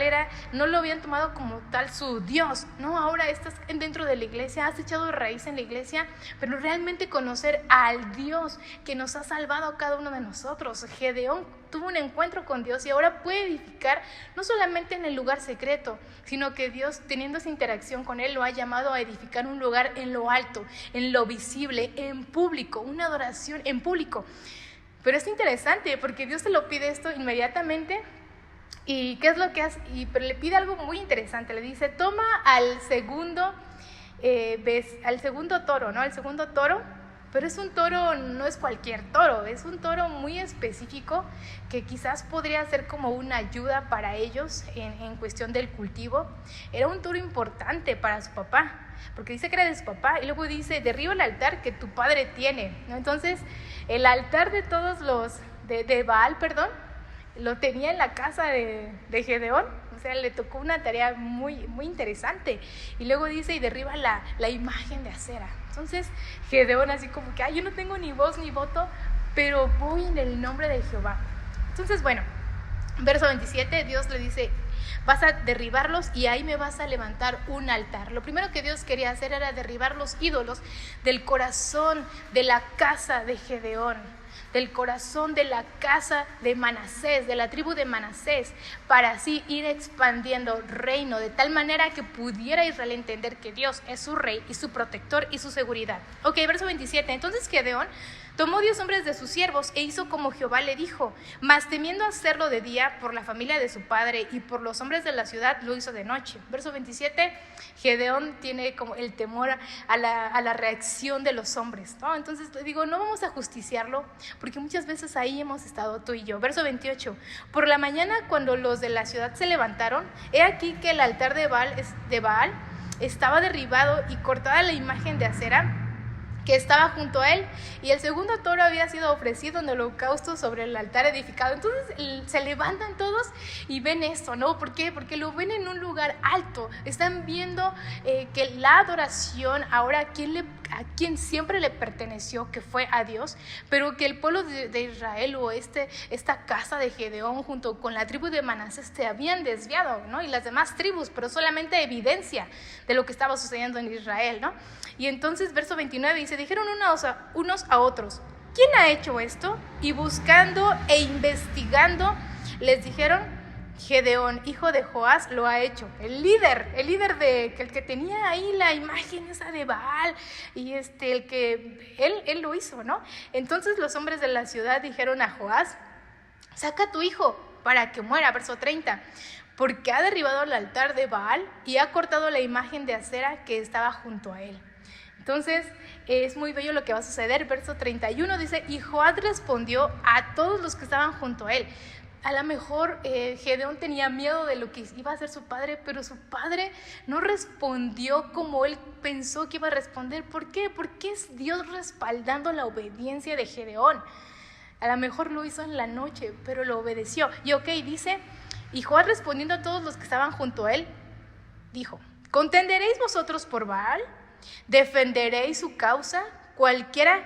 no lo habían tomado como tal su Dios. No, ahora estás dentro de la iglesia, has echado raíz en la iglesia, pero realmente conocer al Dios que nos ha salvado a cada uno de nosotros. Gedeón tuvo un encuentro con Dios y ahora puede edificar no solamente en el lugar secreto, sino que Dios, teniendo esa interacción con él, lo ha llamado a edificar un lugar en lo alto, en lo visible, en público, una adoración en público. Pero es interesante porque Dios te lo pide esto inmediatamente. ¿Y qué es lo que hace? Pero le pide algo muy interesante. Le dice, toma al segundo toro, ¿no? El segundo toro, pero es un toro, no es cualquier toro, es un toro muy específico que quizás podría ser como una ayuda para ellos en cuestión del cultivo. Era un toro importante para su papá, porque dice que era de su papá, y luego dice, derriba el altar que tu padre tiene, ¿no? Entonces, el altar de todos de Baal, lo tenía en la casa de Gedeón. O sea, le tocó una tarea muy, muy interesante. Y luego dice, y derriba la imagen de acera. Entonces, Gedeón así como que, yo no tengo ni voz ni voto, pero voy en el nombre de Jehová. Entonces, bueno, verso 27, Dios le dice, vas a derribarlos y ahí me vas a levantar un altar. Lo primero que Dios quería hacer era derribar los ídolos del corazón de la casa de Gedeón, del corazón de la casa de Manasés, de la tribu de Manasés, para así ir expandiendo reino, de tal manera que pudiera Israel entender que Dios es su rey y su protector y su seguridad. Ok, verso 27, entonces Gedeón tomó 10 hombres de sus siervos e hizo como Jehová le dijo, mas temiendo hacerlo de día por la familia de su padre y por los hombres de la ciudad, lo hizo de noche. Verso 27, Gedeón tiene como el temor a la reacción de los hombres, ¿no? Entonces digo, no vamos a justiciarlo, porque muchas veces ahí hemos estado tú y yo. Verso 28, por la mañana cuando los de la ciudad se levantaron, he aquí que el altar de Baal estaba derribado y cortada la imagen de acera que estaba junto a él, y el segundo toro había sido ofrecido en holocausto sobre el altar edificado. Entonces se levantan todos y ven esto, ¿no? ¿Por qué? Porque lo ven en un lugar alto, están viendo que la adoración ahora a quien siempre le perteneció, que fue a Dios, pero que el pueblo de Israel o esta casa de Gedeón junto con la tribu de Manasés se habían desviado, ¿no? Y las demás tribus, pero solamente evidencia de lo que estaba sucediendo en Israel, ¿no? Y entonces verso 29 dice, dijeron unos a otros, ¿quién ha hecho esto? Y buscando e investigando les dijeron, Gedeón, hijo de Joás, lo ha hecho. El líder el que tenía ahí la imagen esa de Baal, y el que él lo hizo, ¿no? Entonces los hombres de la ciudad dijeron a Joás, saca a tu hijo para que muera, verso 30, porque ha derribado el altar de Baal y ha cortado la imagen de acera que estaba junto a él. Entonces, es muy bello lo que va a suceder. Verso 31 dice, y Joás respondió a todos los que estaban junto a él. A lo mejor Gedeón tenía miedo de lo que iba a hacer su padre, pero su padre no respondió como él pensó que iba a responder. ¿Por qué? Porque es Dios respaldando la obediencia de Gedeón. A lo mejor lo hizo en la noche, pero lo obedeció. Y dice, y Joás respondiendo a todos los que estaban junto a él, dijo, ¿contenderéis vosotros por Baal? Defenderéis su causa, cualquiera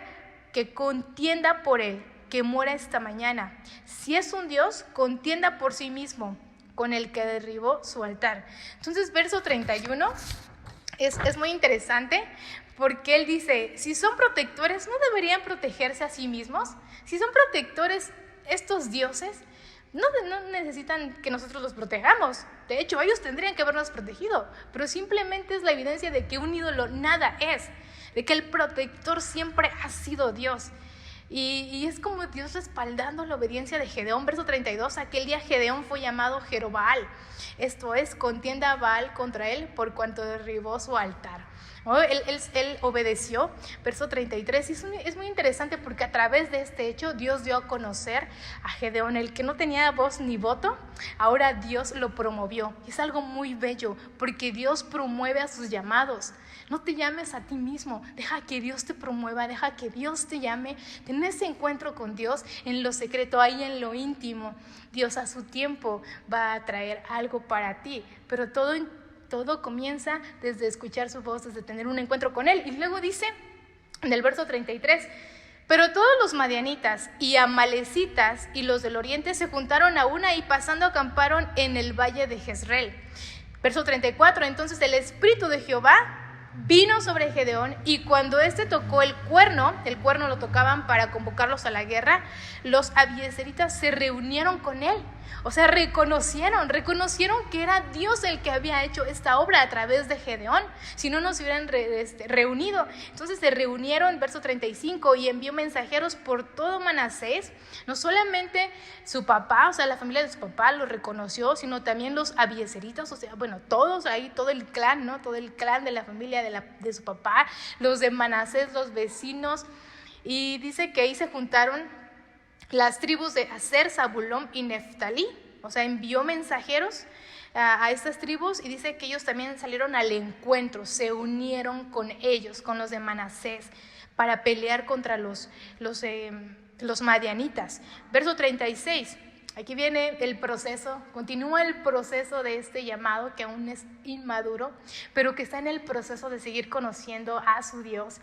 que contienda por él, que muera esta mañana. Si es un Dios, contienda por sí mismo, con el que derribó su altar. Entonces, verso 31 es muy interesante, porque él dice, si son protectores, ¿no deberían protegerse a sí mismos? Si son protectores estos dioses, no necesitan que nosotros los protejamos. De hecho, ellos tendrían que habernos protegido, pero simplemente es la evidencia de que un ídolo nada es, de que el protector siempre ha sido Dios. Y es como Dios respaldando la obediencia de Gedeón. Verso 32, aquel día Gedeón fue llamado Jerobbaal, esto es, contienda a Baal contra él por cuanto derribó su altar. Él obedeció. Verso 33, es muy interesante porque a través de este hecho Dios dio a conocer a Gedeón, el que no tenía voz ni voto, ahora Dios lo promovió. Y es algo muy bello porque Dios promueve a sus llamados. No te llames a ti mismo, deja que Dios te promueva, deja que Dios te llame. Ten ese encuentro con Dios en lo secreto, ahí en lo íntimo. Dios a su tiempo va a traer algo para ti, pero todo comienza desde escuchar su voz, desde tener un encuentro con Él. Y luego dice en el verso 33, pero todos los madianitas y amalecitas y los del oriente se juntaron a una y pasando acamparon en el valle de Jezreel. Verso 34, entonces el Espíritu de Jehová vino sobre Gedeón y cuando éste tocó el cuerno lo tocaban para convocarlos a la guerra, los abiezeritas se reunieron con él. O sea, reconocieron que era Dios el que había hecho esta obra a través de Gedeón, si no nos hubieran reunido. Entonces se reunieron, verso 35, y envió mensajeros por todo Manasés. No solamente su papá, o sea, la familia de su papá lo reconoció, sino también los abiezeritas, o sea, bueno, todos ahí, todo el clan, ¿no? Todo el clan de la familia de su papá, los de Manasés, los vecinos. Y dice que ahí se juntaron las tribus de Aser, Zabulón y Neftalí. O sea, envió mensajeros a estas tribus y dice que ellos también salieron al encuentro, se unieron con ellos, con los de Manasés, para pelear contra los madianitas. Verso 36, aquí viene el proceso, continúa el proceso de este llamado que aún es inmaduro, pero que está en el proceso de seguir conociendo a su Dios.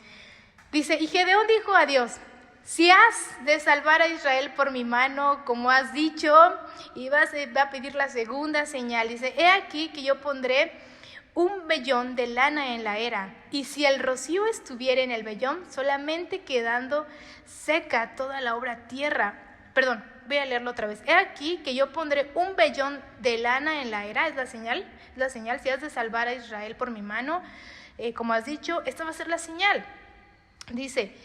Dice, y Gedeón dijo a Dios, si has de salvar a Israel por mi mano, como has dicho, y va a pedir la segunda señal. Dice, he aquí que yo pondré un vellón de lana en la era, y si el rocío estuviera en el vellón, solamente quedando seca toda la obra tierra. Perdón, voy a leerlo otra vez. He aquí que yo pondré un vellón de lana en la era, es la señal, si has de salvar a Israel por mi mano, como has dicho, esta va a ser la señal. Dice,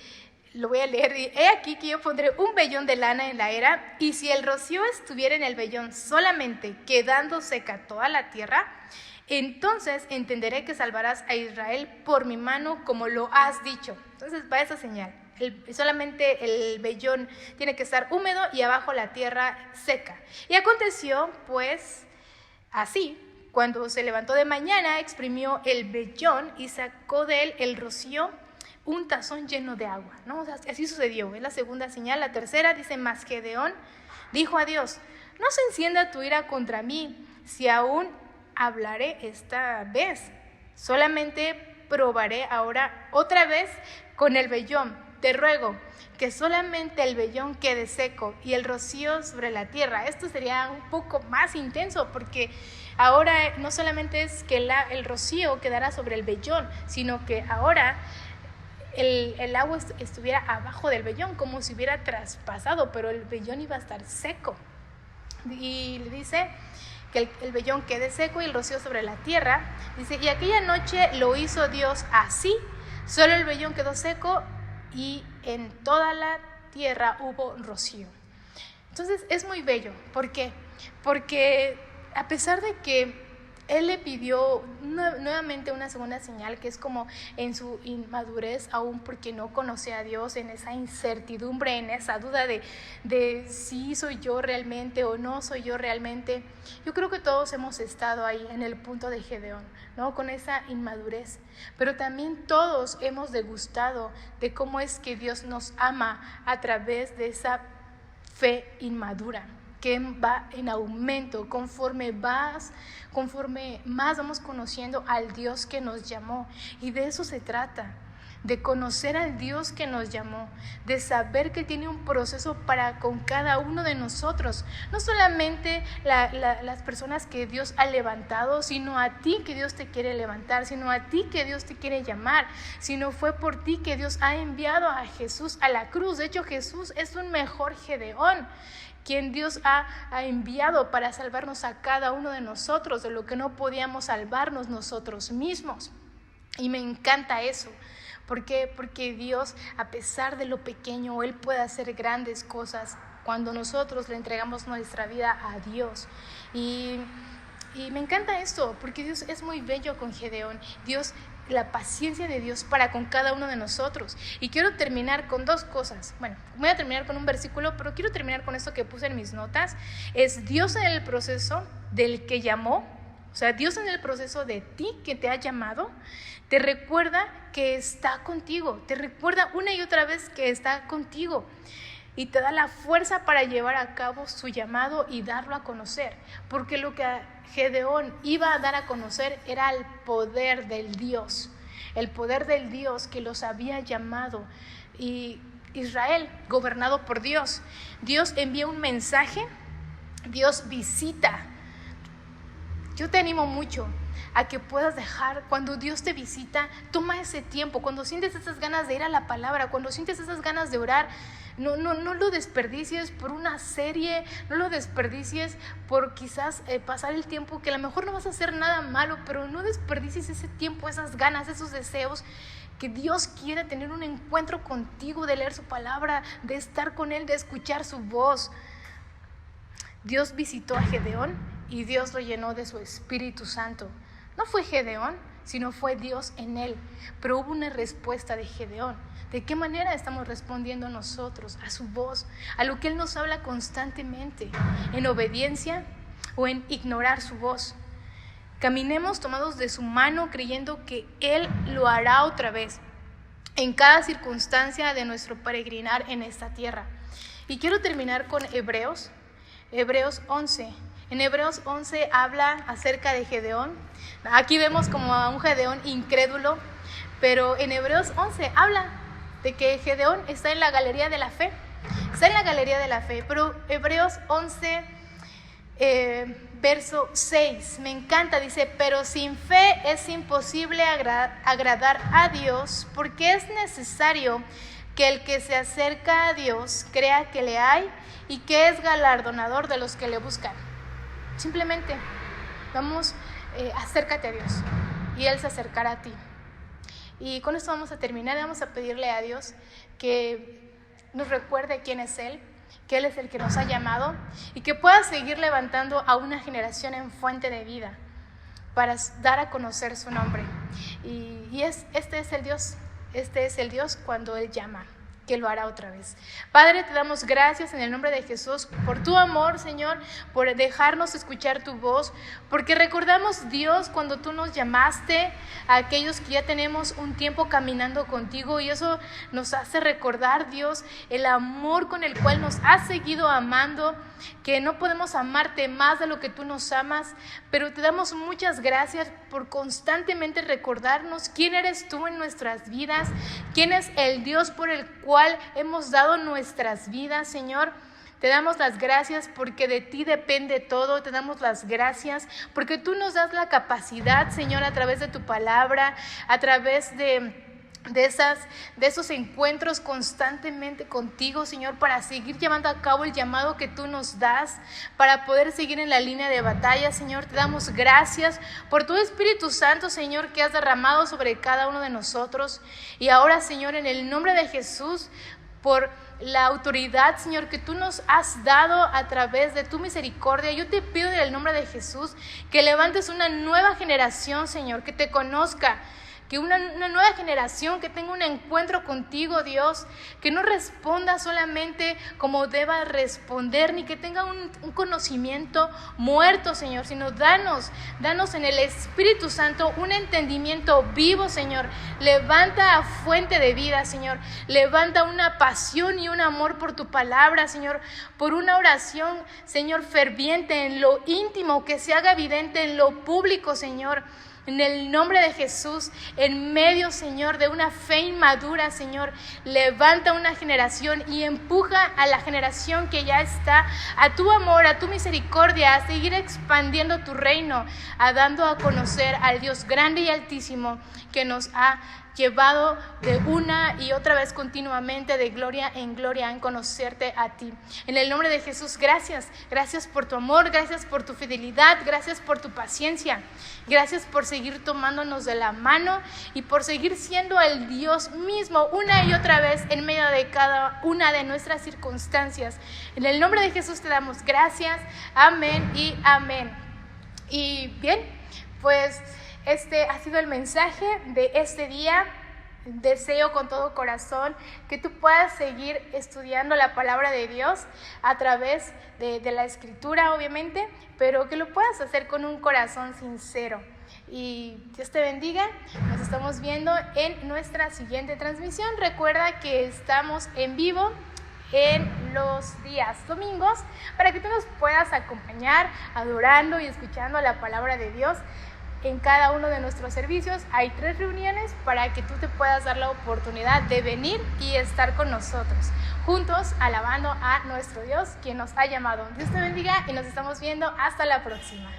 lo voy a leer, he aquí que yo pondré un vellón de lana en la era, y si el rocío estuviera en el vellón solamente quedando seca toda la tierra, entonces entenderé que salvarás a Israel por mi mano como lo has dicho. Entonces va esa señal, solamente el vellón tiene que estar húmedo y abajo la tierra seca. Y aconteció pues así, cuando se levantó de mañana, exprimió el vellón y sacó de él el rocío, un tazón lleno de agua, ¿no? O sea, así sucedió, es la segunda señal. La tercera dice, mas Gedeón dijo a Dios, no se encienda tu ira contra mí, si aún hablaré esta vez, solamente probaré ahora otra vez con el vellón, te ruego que solamente el vellón quede seco y el rocío sobre la tierra. Esto sería un poco más intenso porque ahora no solamente es que el rocío quedará sobre el vellón, sino que ahora el agua estuviera abajo del vellón, como si hubiera traspasado, pero el vellón iba a estar seco. Y le dice que el vellón quede seco y el rocío sobre la tierra. Dice, y aquella noche lo hizo Dios así, solo el vellón quedó seco y en toda la tierra hubo rocío. Entonces es muy bello. ¿Por qué? Porque a pesar de que él le pidió nuevamente una segunda señal, que es como en su inmadurez, aún porque no conoce a Dios, en esa incertidumbre, en esa duda de si soy yo realmente o no soy yo realmente. Yo creo que todos hemos estado ahí en el punto de Gedeón, ¿no? Con esa inmadurez, pero también todos hemos degustado de cómo es que Dios nos ama a través de esa fe inmadura, que va en aumento conforme más vamos conociendo al Dios que nos llamó. Y de eso se trata, de conocer al Dios que nos llamó, de saber que tiene un proceso para con cada uno de nosotros, no solamente las personas que Dios ha levantado, sino a ti que Dios te quiere levantar, sino a ti que Dios te quiere llamar, sino fue por ti que Dios ha enviado a Jesús a la cruz. De hecho, Jesús es un mejor Gedeón, quien Dios ha enviado para salvarnos a cada uno de nosotros, de lo que no podíamos salvarnos nosotros mismos. Y me encanta eso. ¿Por qué? Porque Dios, a pesar de lo pequeño, Él puede hacer grandes cosas cuando nosotros le entregamos nuestra vida a Dios. Y me encanta esto, porque Dios es muy bello con Gedeón. La paciencia de Dios para con cada uno de nosotros. Y quiero terminar con dos cosas. Bueno, voy a terminar con un versículo, pero quiero terminar con esto que puse en mis notas. Es Dios en el proceso del que llamó. O sea, Dios en el proceso de ti que te ha llamado, te recuerda que está contigo, te recuerda una y otra vez que está contigo y te da la fuerza para llevar a cabo su llamado y darlo a conocer, porque lo que Gedeón iba a dar a conocer era el poder del Dios que los había llamado. Y Israel, gobernado por Dios, Dios envía un mensaje, Dios visita. Yo te animo mucho a que puedas dejar, cuando Dios te visita, toma ese tiempo, cuando sientes esas ganas de ir a la palabra, cuando sientes esas ganas de orar, no lo desperdicies por una serie, no lo desperdicies por quizás pasar el tiempo, que a lo mejor no vas a hacer nada malo, pero no desperdicies ese tiempo, esas ganas, esos deseos, que Dios quiere tener un encuentro contigo, de leer su palabra, de estar con Él, de escuchar su voz. Dios visitó a Gedeón y Dios lo llenó de su Espíritu Santo. No fue Gedeón, sino fue Dios en él. Pero hubo una respuesta de Gedeón. ¿De qué manera estamos respondiendo nosotros a su voz, a lo que Él nos habla constantemente? ¿En obediencia o en ignorar su voz? Caminemos tomados de su mano, creyendo que Él lo hará otra vez, en cada circunstancia de nuestro peregrinar en esta tierra. Y quiero terminar con Hebreos 11. En Hebreos 11 habla acerca de Gedeón. Aquí vemos como a un Gedeón incrédulo, pero en Hebreos 11 habla de que Gedeón está en la galería de la fe. Está en la galería de la fe, pero Hebreos 11, verso 6, me encanta, dice: pero sin fe es imposible agradar a Dios, porque es necesario que el que se acerca a Dios crea que le hay y que es galardonador de los que le buscan. Simplemente acércate a Dios y Él se acercará a ti. Y con esto vamos a terminar. Vamos a pedirle a Dios que nos recuerde quién es Él, que Él es el que nos ha llamado y que pueda seguir levantando a una generación en fuente de vida para dar a conocer su nombre. Este es el Dios cuando Él llama, que lo hará otra vez. Padre, te damos gracias en el nombre de Jesús por tu amor, Señor, por dejarnos escuchar tu voz, porque recordamos, Dios, cuando tú nos llamaste a aquellos que ya tenemos un tiempo caminando contigo, y eso nos hace recordar, Dios, el amor con el cual nos has seguido amando, que no podemos amarte más de lo que tú nos amas, pero te damos muchas gracias por constantemente recordarnos quién eres tú en nuestras vidas, quién es el Dios por el cual hemos dado nuestras vidas, Señor. Te damos las gracias porque de ti depende todo. Te damos las gracias porque tú nos das la capacidad, Señor, a través de tu palabra, a través de esos encuentros constantemente contigo, Señor, para seguir llevando a cabo el llamado que tú nos das, para poder seguir en la línea de batalla, Señor. Te damos gracias por tu Espíritu Santo, Señor, que has derramado sobre cada uno de nosotros. Y ahora, Señor, en el nombre de Jesús, por la autoridad, Señor, que tú nos has dado a través de tu misericordia, yo te pido en el nombre de Jesús que levantes una nueva generación, Señor, que te conozca, que una nueva generación que tenga un encuentro contigo, Dios, que no responda solamente como deba responder, ni que tenga un conocimiento muerto, Señor, sino danos en el Espíritu Santo un entendimiento vivo, Señor. Levanta a fuente de vida, Señor. Levanta una pasión y un amor por tu palabra, Señor, por una oración, Señor, ferviente en lo íntimo, que se haga evidente en lo público, Señor. En el nombre de Jesús, en medio, Señor, de una fe inmadura, Señor, levanta una generación y empuja a la generación que ya está a tu amor, a tu misericordia, a seguir expandiendo tu reino, a dando a conocer al Dios grande y altísimo que nos ha llevado de una y otra vez continuamente de gloria en gloria en conocerte a ti. En el nombre de Jesús, gracias por tu amor, gracias por tu fidelidad, gracias por tu paciencia, gracias por seguir tomándonos de la mano y por seguir siendo el Dios mismo una y otra vez en medio de cada una de nuestras circunstancias. En el nombre de Jesús te damos gracias, amén y amén. Y bien, pues este ha sido el mensaje de este día. Deseo con todo corazón que tú puedas seguir estudiando la palabra de Dios a través de la escritura, obviamente, pero que lo puedas hacer con un corazón sincero. Y Dios te bendiga. Nos estamos viendo en nuestra siguiente transmisión. Recuerda que estamos en vivo en los días domingos para que tú nos puedas acompañar adorando y escuchando la palabra de Dios. En cada uno de nuestros servicios hay 3 reuniones para que tú te puedas dar la oportunidad de venir y estar con nosotros, juntos alabando a nuestro Dios, quien nos ha llamado. Dios te bendiga y nos estamos viendo hasta la próxima.